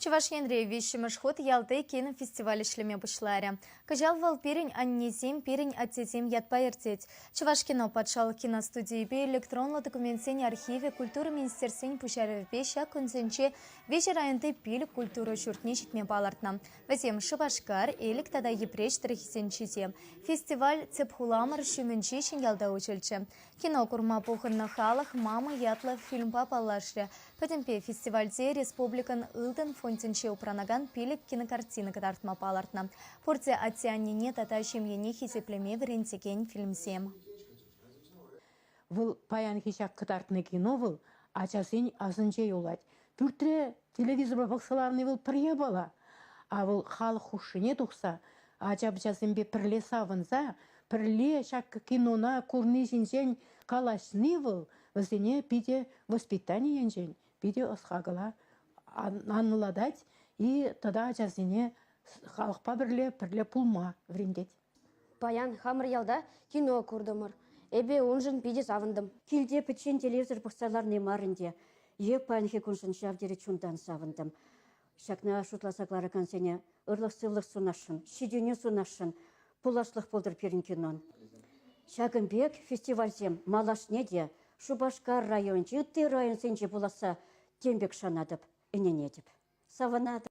Чувашенре вещимыш ход ялты кино фестиваль ишлеме бушларе. Кажал вал пирень аннезем, пирень аттезем ятпаертеть. Чуваш кино патшал киностудии бе электронлы документсен архиве культуры министерсен пушарев беша консенче вечер айынты пил культуры шуртне житме балартна. Вазем шыбашкар элек тада епреш трехисенчизе. Фестиваль цепхуламар шуменчишен ялда учельче. Кино курма пухынны халық мама ятлы фильм папалашре. Пәтімпе фестивальде республикан ылдын фонтенче упранаган пилік кинокартина кадартма палартна. Порте атианнине тата шемьене хисеплеме верентеген фильмсем. Выл паян хишак кадартны кино выл, ачасен азынче юлать. Пүртре телевизор бақсыларны выл прия бала. А выл халық хушыне тухса, ача-бачасын бе пірле савынса, пірле шак кинона курны жинжен калашны выл, візіне пиде воспитание енжен. Биде осхагала анныладать, и тогда ачасыне халықпа бірле пулма врендеть. Паян хамыр ялда кино курдымыр. Эбе унжын биде савындым. Килде печен телевизор бұқсаларны марынде. Ек паянхе күншін шавдері чундан савындым. Шакна шутласаклары кансене ырлық-сылық сунашын, шидене сунашын, пулашлық болдыр перін кинон. Шагынбек фестивальзем малашне де, Шубашкар район, Жытты район сенже буласа, тембек шанадып, иненедіп. Саванады.